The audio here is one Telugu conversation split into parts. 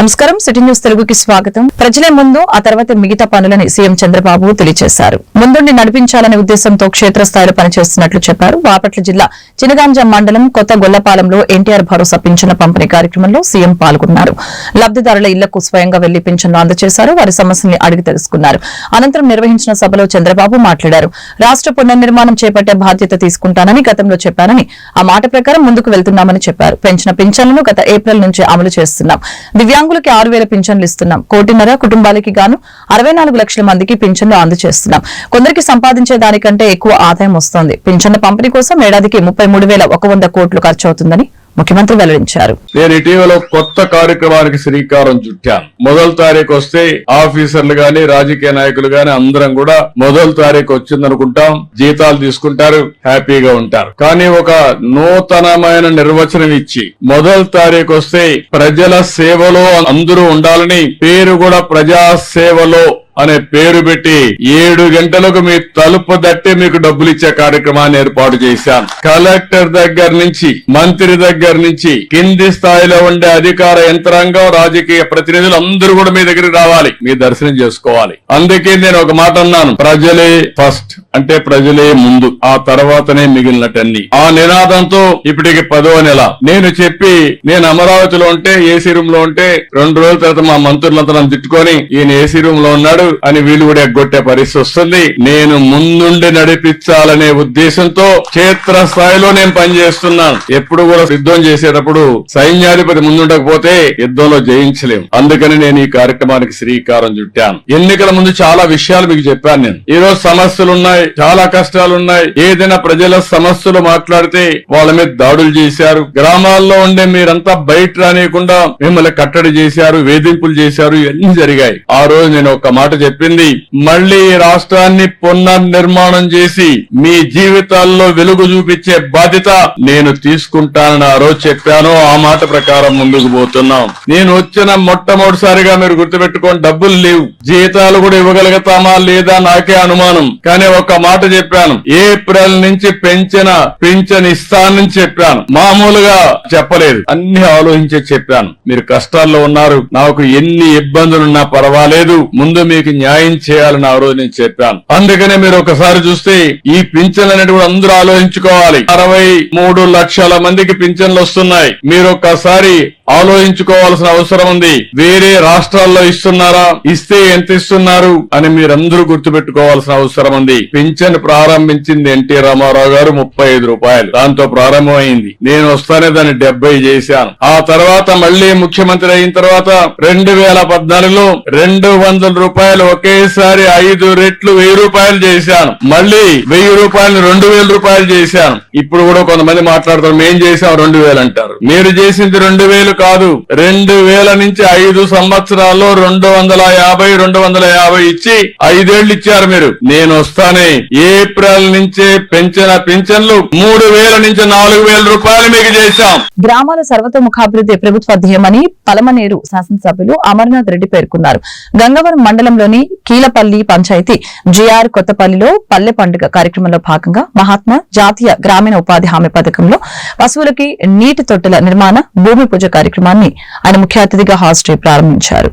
నమస్కారం. సిటీ న్యూస్ తెలుగుకి స్వాగతం. ప్రజలే ముందు, ఆ తర్వాత మిగతా పనులని సీఎం చంద్రబాబు తెలియజేశారు. ముందుండి నడిపించాలనే ఉద్దేశంతో క్షేత్రస్థాయిలో పనిచేస్తున్నట్లు చెప్పారు. బాపట్ల జిల్లా చినగాంజ మండలం కొత్త గొల్లపాలెంలో ఎన్టీఆర్ భరోసా పింఛన్ల పంపిణీ కార్యక్రమంలో సీఎం పాల్గొన్నారు. లబ్దిదారుల ఇళ్లకు స్వయంగా వెళ్లి పింఛన్లు అందజేశారు. వారి సమస్యల్ని అడిగి తెలుసుకున్నారు. అనంతరం నిర్వహించిన సభలో చంద్రబాబు మాట్లాడారు. రాష్ట్ర పునర్నిర్మాణం చేపట్టే బాధ్యత తీసుకుంటానని గతంలో చెప్పానని, ఆ మాట ప్రకారం ముందుకు వెళ్తున్నామని చెప్పారు. పెంచిన పింఛన్లను గత ఏప్రిల్ నుంచి అమలు చేస్తున్నాం. దివ్యాంగులకి 6,000 పింఛన్లు ఇస్తున్నాం. 1,5 కుటుంబాలకి గాను 64 లక్షల మందికి పింఛన్లు అందజేస్తున్నాం. కొందరికి సంపాదించే దానికంటే ఎక్కువ ఆదాయం వస్తోంది. పింఛన్ల పంపిణీ కోసం ఏడాదికి 33,100 కోట్లు ఖర్చవుతుందని ముఖ్యమంత్రి వెల్లడించారు. నేను ఇటీవల కొత్త కార్యక్రమానికి శ్రీకారం చుట్టాను. మొదటి తారీఖు వస్తే ఆఫీసర్లు గాని రాజకీయ నాయకులు గాని అందరం కూడా మొదటి తారీఖు వచ్చిందనుకుంటాం, జీతాలు తీసుకుంటారు, హ్యాపీగా ఉంటారు. కానీ ఒక నూతనమైన నిర్వచనం ఇచ్చి మొదటి తారీఖు వస్తే ప్రజల సేవలో అందరూ ఉండాలని, పేరు కూడా ప్రజా సేవలో అనే పేరు పెట్టి 7 గంటలకు మీ తలుపు తట్టి మీకు డబ్బులు ఇచ్చే కార్యక్రమాన్ని ఏర్పాటు చేశాను. కలెక్టర్ దగ్గర నుంచి, మంత్రి దగ్గర నుంచి, కింది స్థాయిలో ఉండే అధికార యంత్రాంగం, రాజకీయ ప్రతినిధులు అందరూ కూడా మీ దగ్గరికి రావాలి, మీ దర్శనం చేసుకోవాలి. అందుకే నేను ఒక మాట అన్నాను, ప్రజలే ఫస్ట్, అంటే ప్రజలే ముందు, ఆ తర్వాతనే మిగిలినటన్ని. ఆ నినాదంతో ఇప్పటికి 10వ నెల నేను చెప్పి, నేను అమరావతిలో ఉంటే ఏసీ రూమ్ లో ఉంటే 2 రోజుల తర్వాత మా మంత్రులంతా నన్ను తిట్టుకొని ఈయన ఏసీ రూమ్ లో ఉన్నాడు అని వీళ్ళు కూడా ఎగ్గొట్టే పరిస్థితి వస్తుంది. నేను ముందుండి నడిపించాలనే ఉద్దేశంతో క్షేత్ర స్థాయిలో నేను పనిచేస్తున్నాను. ఎప్పుడు కూడా యుద్ధం చేసేటప్పుడు సైన్యాధిపతి ముందుండకపోతే యుద్ధంలో జయించలేం. అందుకని నేను ఈ కార్యక్రమానికి శ్రీకారం చుట్టాను. ఎన్నికల ముందు చాలా విషయాలు మీకు చెప్పాను. నేను ఈ రోజు సమస్యలున్నాయి, చాలా కష్టాలున్నాయి. ఏదైనా ప్రజల సమస్యలు మాట్లాడితే వాళ్ళ మీద దాడులు చేశారు. గ్రామాల్లో ఉండే మీరంతా బయట రానియకుండా మిమ్మల్ని కట్టడి చేశారు, వేధింపులు చేశారు, ఇవన్నీ జరిగాయి. ఆ రోజు నేను ఒక మాట చెప్పింది, మళ్లీ రాష్ట్రాన్ని పునర్నిర్మాణం చేసి మీ జీవితాల్లో వెలుగు చూపించే బాధ్యత నేను తీసుకుంటానని ఆ రోజు చెప్పాను. ఆ మాట ప్రకారం ముందుకు పోతున్నాం. నేను వచ్చిన మొట్టమొదటిసారిగా మీరు గుర్తుపెట్టుకోండి, డబ్బులు లేవు, జీతాలు కూడా ఇవ్వగలుగుతామా లేదా నాకే అనుమానం. కానీ ఒక మాట చెప్పాను, ఏప్రిల్ నుంచి పింఛన్ ఇస్తానని చెప్పాను. మామూలుగా చెప్పలేదు, అన్ని ఆలోచించే చెప్పాను. మీరు కష్టాల్లో ఉన్నారు, నాకు ఎన్ని ఇబ్బందులున్నా పర్వాలేదు, ముందు మీకు న్యాయం చేయాలని ఆ రోజు నేను చెప్పాను. అందుకనే మీరు ఒకసారి చూస్తే ఈ పింఛన్లు అనేది కూడా అందరూ ఆలోచించుకోవాలి. 63 లక్షల మందికి పింఛన్లు వస్తున్నాయి. మీరు ఒక్కసారి ఆలోచించుకోవాల్సిన అవసరం ఉంది. వేరే రాష్ట్రాల్లో ఇస్తున్నారా, ఇస్తే ఎంత ఇస్తున్నారు అని మీరందరూ గుర్తుపెట్టుకోవాల్సిన అవసరం ఉంది. పింఛన్ ప్రారంభించింది ఎన్టీ రామారావు గారు 35 రూపాయలు, దాంతో ప్రారంభమైంది. నేను వస్తానే దాన్ని 70 చేశాను. ఆ తర్వాత మళ్లీ ముఖ్యమంత్రి అయిన తర్వాత 2014లో 200 రూపాయలు ఒకేసారి 5 రెట్లు 1000 రూపాయలు చేశాను. మళ్లీ 1000 రూపాయలు 2000 రూపాయలు చేశాను. ఇప్పుడు కూడా కొంతమంది మాట్లాడతారు, మేం చేశాం 2000 అంటారు. మీరు చేసింది 2000 కాదు, 2000 నుంచి 5 సంవత్సరాల్లో 250 ఇచ్చి 5 ఏళ్లు ఇచ్చారు మీరు. నేను వస్తానే ఏప్రిల్ నుంచే పెంచిన పింఛన్లు 3000 నుంచి 4000 రూపాయలు మీకు చేశాం. గ్రామాల సర్వతోముఖాభివృద్ధి ప్రభుత్వ ధ్యేయమని పలమనేరు శాసనసభ్యులు అమర్నాథ్ రెడ్డి పేర్కొన్నారు. గంగవరం మండలంలోని కీలపల్లి పంచాయతీ జిఆర్ కొత్తపల్లిలో పల్లె పండుగ కార్యక్రమంలో భాగంగా మహాత్మా జాతీయ గ్రామీణ ఉపాధి హామీ పథకంలో పశువులకి నీటి తొట్టెల నిర్మాణ భూమి పూజ కార్యక్రమాన్ని ఆయన ముఖ్య అతిథిగా హాజరై ప్రారంభించారు.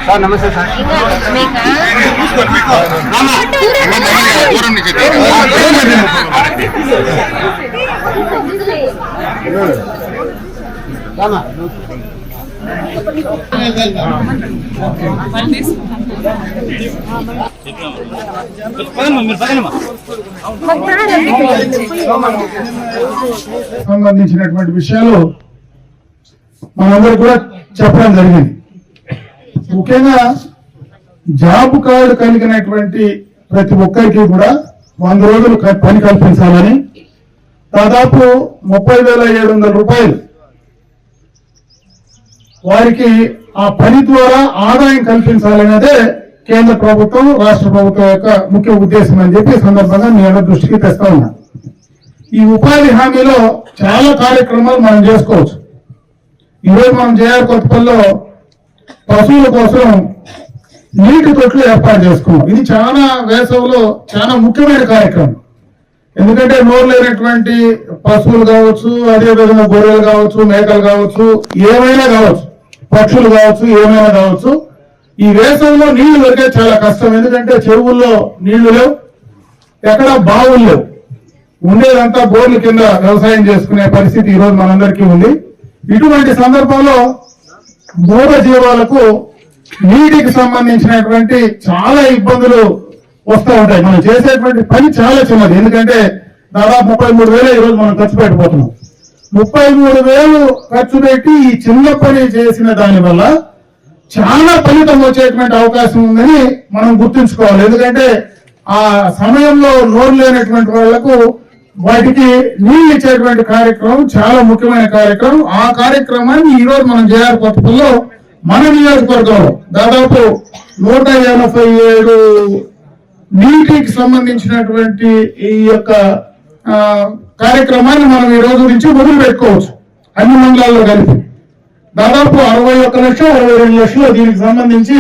సార్ నమస్తే సార్. సంబంధించినటువంటి విషయాలు మనందరూ కూడా చెప్పడం జరిగింది. ముఖ్యంగా జాబ్ కార్డు కలిగినటువంటి ప్రతి ఒక్కరికి కూడా 100 రోజులు పని కల్పించాలని దాదాపు 30,700 రూపాయలు వారికి ఆ పని ద్వారా ఆదాయం కల్పించాలనేదే కేంద్ర ప్రభుత్వం రాష్ట్ర ప్రభుత్వం యొక్క ముఖ్య ఉద్దేశం అని చెప్పి ఈ సందర్భంగా మీ అందరి దృష్టికి తెస్తా ఉన్నా. ఈ ఉపాధి హామీలో చాలా కార్యక్రమాలు మనం చేసుకోవచ్చు. ఈరోజు మనం జేఆర్ కొత్తపల్లిలో పశువుల కోసం నీటి తొట్లు ఏర్పాటు చేసుకున్నాం. ఇది చాలా వేసవిలో చాలా ముఖ్యమైన కార్యక్రమం. ఎందుకంటే నోరు లేనటువంటి పశువులు కావచ్చు, అదేవిధంగా గొర్రెలు కావచ్చు, మేకలు కావచ్చు, ఏమైనా కావచ్చు, పక్షులు కావచ్చు, ఏమైనా కావచ్చు, ఈ వేసవిలో నీళ్లు దొరికే చాలా కష్టం. ఎందుకంటే చెరువుల్లో నీళ్లు లేవు, ఎక్కడ బావులు లేవు, ఉండేదంతా బోర్ల కింద వ్యవసాయం చేసుకునే పరిస్థితి ఈరోజు మనందరికీ ఉంది. ఇటువంటి సందర్భంలో మూగ జీవాలకు నీటికి సంబంధించినటువంటి చాలా ఇబ్బందులు వస్తూ ఉంటాయి. మనం చేసేటువంటి పని చాలా చిన్నది. ఎందుకంటే దాదాపు 33,000 ఈరోజు మనం ఖర్చు పెట్టిపోతున్నాం. 33,000 ఖర్చు పెట్టి ఈ చిన్న పని చేసిన దానివల్ల చాలా ఫలితం వచ్చేటువంటి అవకాశం ఉందని మనం గుర్తుంచుకోవాలి. ఎందుకంటే ఆ సమయంలో నోరు లేనటువంటి వాళ్లకు వాటికి నీళ్లు ఇచ్చేటువంటి కార్యక్రమం చాలా ముఖ్యమైన కార్యక్రమం. ఆ కార్యక్రమాన్ని ఈ రోజు మనం జేఆర్ కొత్తపల్లిలో మన నియోజకవర్గంలో దాదాపు 187 నీటికి సంబంధించినటువంటి ఈ యొక్క కార్యక్రమాన్ని మనం ఈ రోజు నుంచి మొదలు పెట్టుకోవచ్చు. అన్ని మండలాల్లో కలిపి దాదాపు 61 లక్షలు 62 లక్షలు దీనికి సంబంధించి.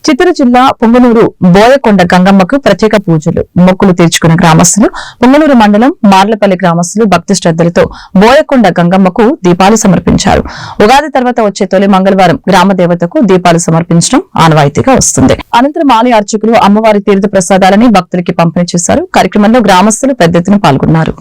చిత్తూరు జిల్లా పొంగనూరు బోయకొండ గంగమ్మకు ప్రత్యేక పూజలు మొక్కులు తీర్చుకున్న గ్రామస్తులు. పొంగనూరు మండలం మార్లపల్లి గ్రామస్తులు భక్తి శ్రద్దలతో బోయకొండ గంగమ్మకు దీపాలు సమర్పించారు. ఉగాది తర్వాత వచ్చే తొలి మంగళవారం గ్రామ దేవతకు దీపాలు సమర్పించడం ఆనవాయితీగా వస్తుంది. అనంతరం ఆలయ అర్చకులు అమ్మవారి తీర్థ ప్రసాదాలని భక్తులకి పంపిణీ చేశారు. కార్యక్రమంలో గ్రామస్తులు పెద్ద ఎత్తున పాల్గొన్నారు.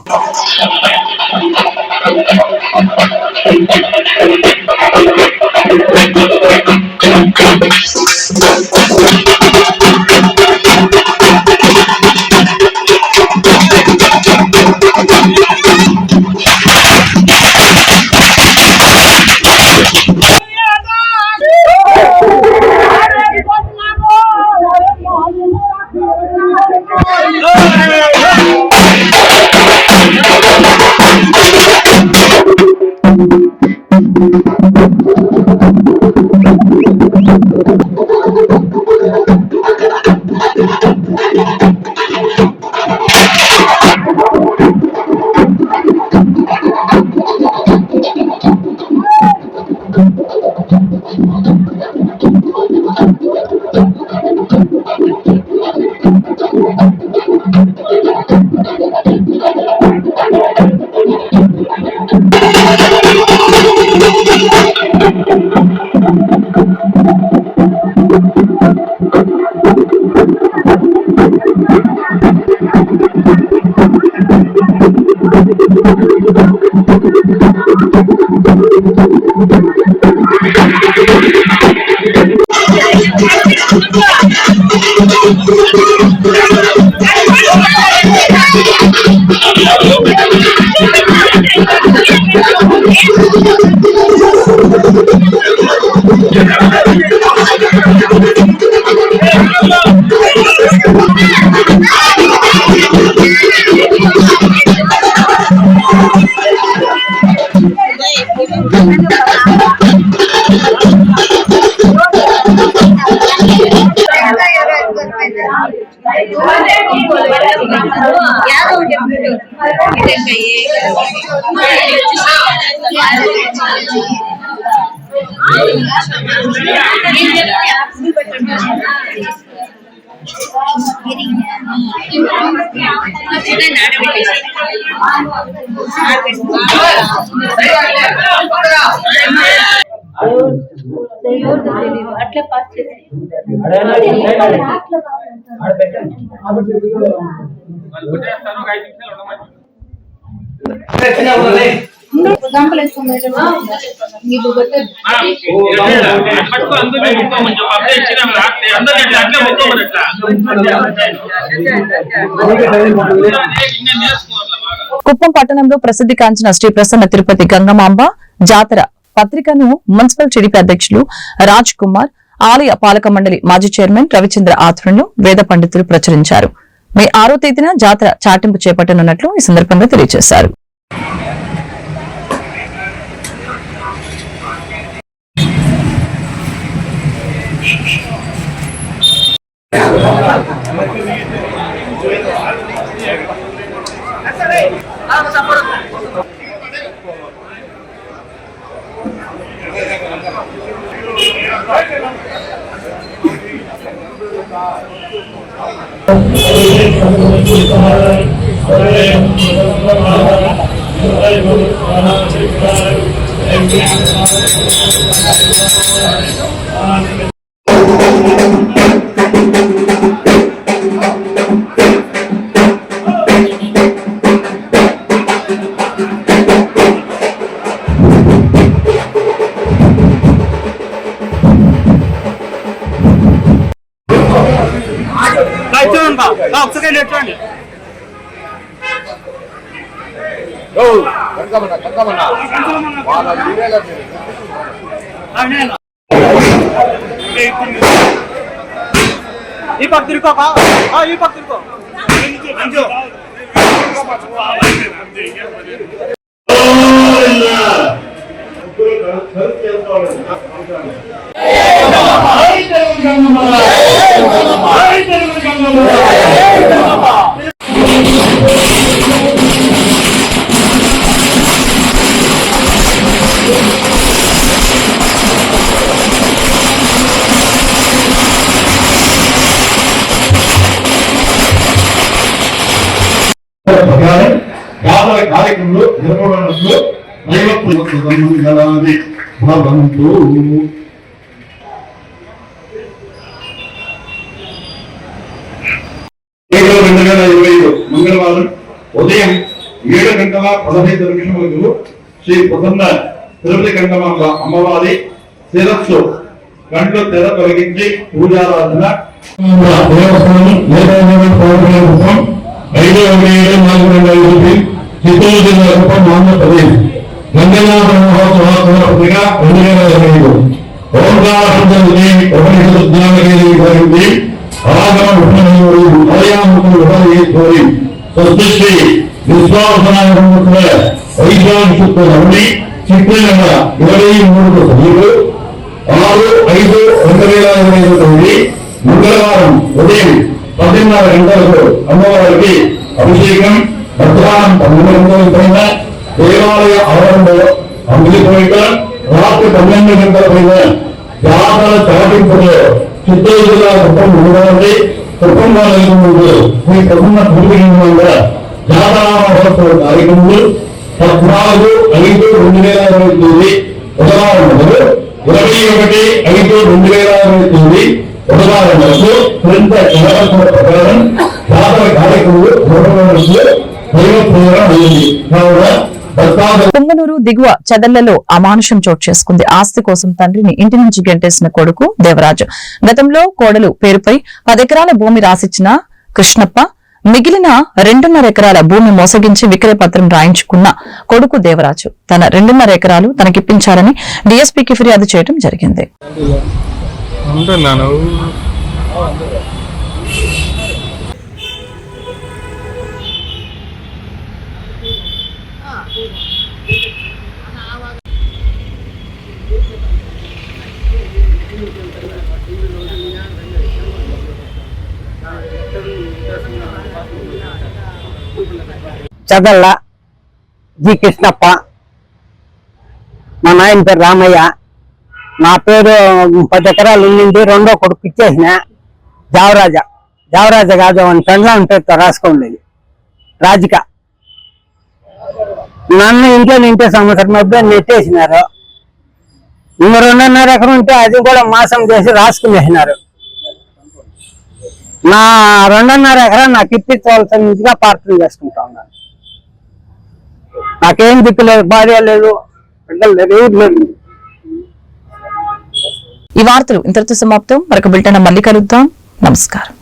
అట్లా పాస్ చేసి కుప్పం పట్టణంలో ప్రసిద్ధి కాంచిన శ్రీ ప్రసన్న తిరుపతి గంగమాంబ జాతర పత్రికను మున్సిపల్ టీడీపీ అధ్యక్షులు రాజ్ కుమార్, ఆలయ పాలక మండలి మాజీ చైర్మన్ రవిచంద్ర ఆధ్వర్యంలో వేద పండితులు ప్రచురించారు. మే 6వ తేదీన జాతర చాటింపు చేపట్టనున్నట్లు ఈ సందర్భంగా తెలియజేశారు. ఈ పక్క తిరుకో ఈ పక్క తిరుకో కార్యక్రమంలో నిర్వహణలో దైవత్వాది భవంతు. 2025 మంగళవారం ఉదయం 7:15 శ్రీ ప్రసన్న తిరుపతి కంఠమాంబ అమ్మవారి శిరస్సు గంటలు తెర తొలగించి పూజారాధన దేవస్థానం 5/7/4/2025 చిత్తూరు జిల్లా రూపం ఆంధ్రప్రదేశ్ గంగనాథ మహోత్సవాలుగా 2025 ఓంకారదేవి ఆగమ ఉపనయములు స్వస్తి విశ్వాసనాయకుల వైశాఖ రమణి చిత్రనగర 23 సభ్యులు 6/5/2025 మంగళవారం ఉదయం 10:30 గంటలకు అమ్మవారికి అభిషేకం మధ్యాహ్నం 12 గంటల పైన దేవాలయ ఆవరణలో అంగిలిపోయిట రాత్రి 12 గంటల పైన జాతర చాటింపులో చిత్తూరు జిల్లా కుప్పం ఉండవాలి కుటుంబాల మీ ప్రసన్న పూర్వీకంగా జాతర మహోత్సవ కార్యక్రమాలు 14/5/2025 బుధవారం మొదలు 21/5/2025 బుధవారం వరకు క్రింద ప్రకారం జాతర కార్యక్రమాలు పుంగనూరు దిగువ చెదళ్లలో అమానుషం చోటు చేసుకుంది. ఆస్తి కోసం తండ్రిని ఇంటి నుంచి గెంటేసిన కొడుకు దేవరాజు. గతంలో కోడలు పేరుపై 10 ఎకరాల భూమి రాసిచ్చిన కృష్ణప్ప మిగిలిన 2.5 ఎకరాల భూమి మోసగించి విక్రయ పత్రం రాయించుకున్న కొడుకు దేవరాజు తన 2.5 ఎకరాలు తనకిప్పించాలని డీఎస్పీకి ఫిర్యాదు చేయడం జరిగింది. చదళ్ళ జి కృష్ణప్ప, మా నాయన పేరు రామయ్య, నా పేరు 10 ఎకరాలు ఉండింది. రెండో కొడుకు ఇచ్చేసిన దేవరాజ కాదు అని పెండ్లాం పేరుతో రాసుకోండి రాజిక. నన్ను ఇంట్లో నింటే సంవత్సరం మధ్య నెట్టేసినారు. 2.5 ఎకరం ఉంటే అది కూడా మోసం చేసి రాసుకునేసినారు. నా 2.5 ఎకరం నాకు ఇప్పించవలసిందిగా ప్రార్థన చేసుకుంటా ఉన్నాను. నాకేం దిక్కులేదు, భార్య లేదు, బిడ్డలు లేదు, ఎవరు లేదు. ఈ వార్తలు ఇంతటితో సమాప్తం. మరొక బులెటిన్ మళ్ళీ కలుద్దాం. నమస్కారం.